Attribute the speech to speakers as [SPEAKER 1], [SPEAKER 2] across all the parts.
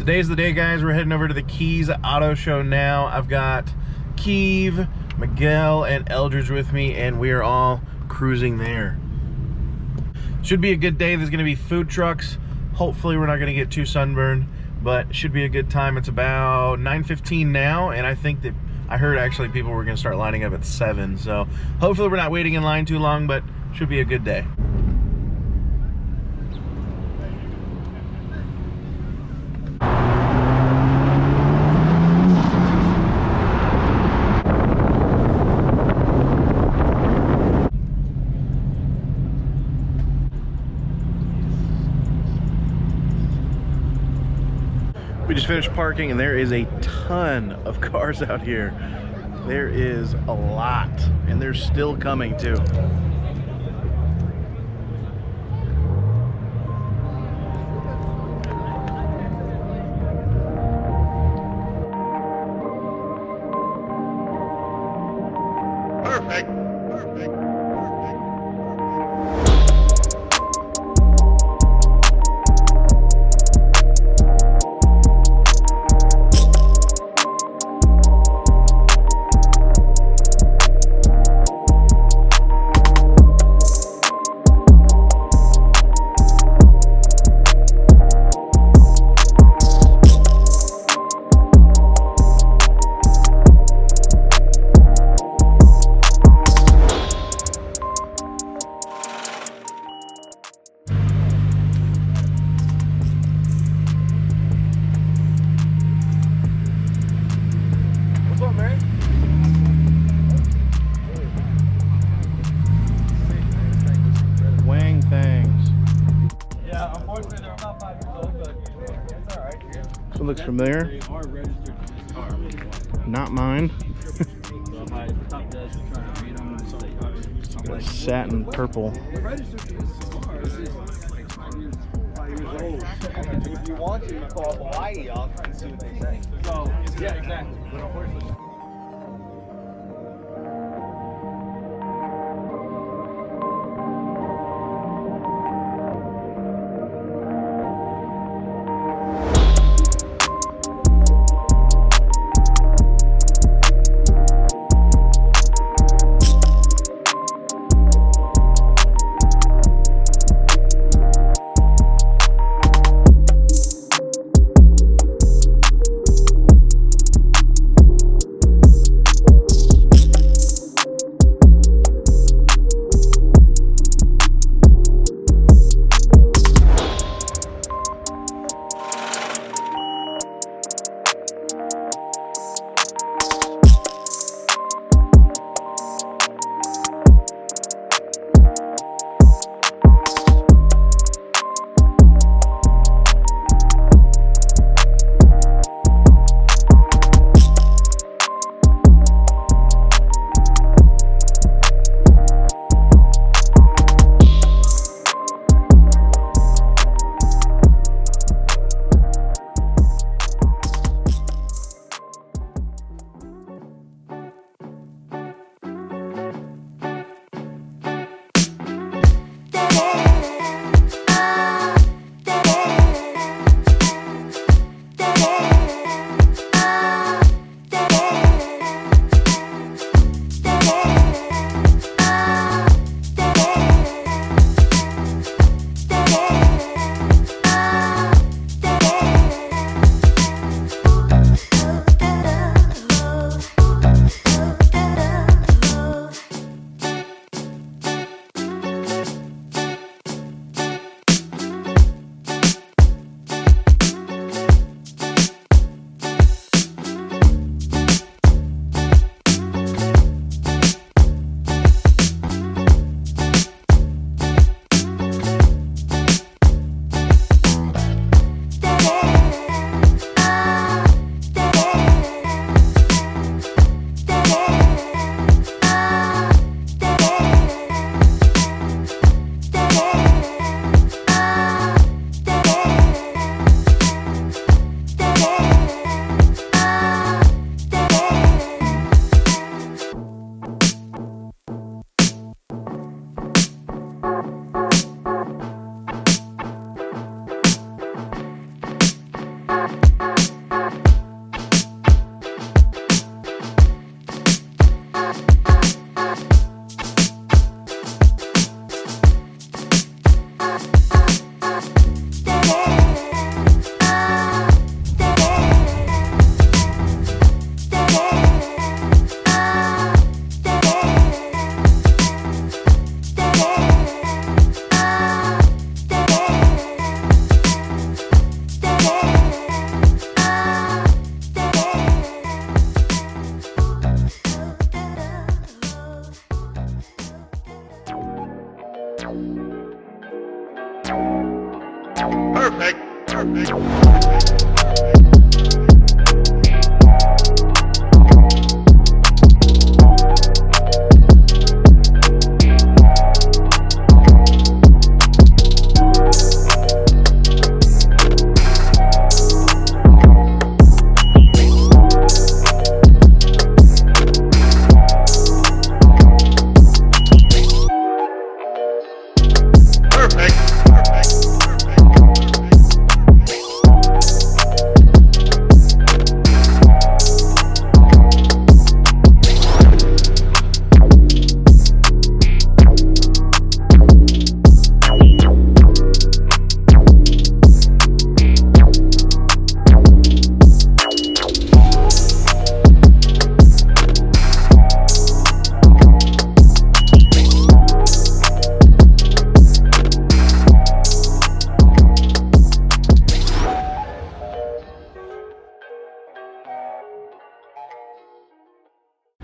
[SPEAKER 1] Today's the day, guys. We're heading over to the Kies Auto Show now. I've got Keeve, Miguel, and Eldridge with me, and we are all cruising there. Should be a good day. There's going to be food trucks. Hopefully we're not going to get too sunburned, but should be a good time. It's about 9:15 now, and I think that I heard actually people were going to start lining up at 7, so hopefully we're not waiting in line too long, but should be a good day. We just finished parking and there is a ton of cars out here. There is a lot, and they're still coming too. Perfect. Perfect. So it looks familiar. Not mine. Got a satin purple.
[SPEAKER 2] If you want to call Hawaii, I'll try and see what they say. So, yeah, exactly.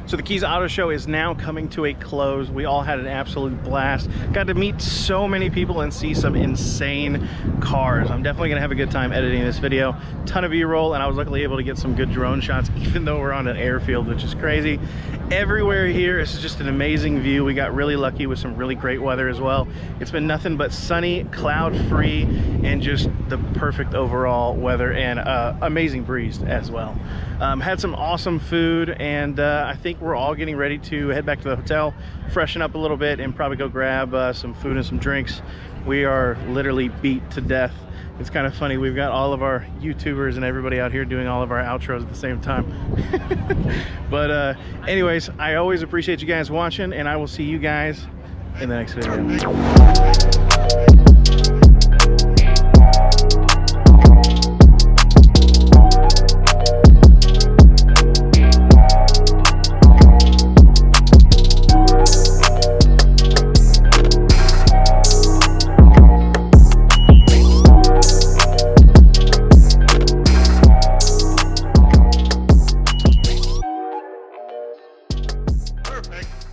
[SPEAKER 1] So the Kies Auto Show is now coming to a close. We all had an absolute blast. Got to meet so many people and see some insane cars. I'm definitely gonna have a good time editing this video. Ton of B-roll, and I was luckily able to get some good drone shots, even though we're on an airfield, which is crazy. Everywhere here is just an amazing view. We got really lucky with some really great weather as well. It's been nothing but sunny, cloud-free, and just the perfect overall weather, and amazing breeze as well. Had some awesome food, and I think we're all getting ready to head back to the hotel, freshen up a little bit, and probably go grab some food and some drinks. We are literally beat to death. It's kind of funny, we've got all of our YouTubers and everybody out here doing all of our outros at the same time. But anyways, I always appreciate you guys watching, and I will see you guys in the next video. Perfect.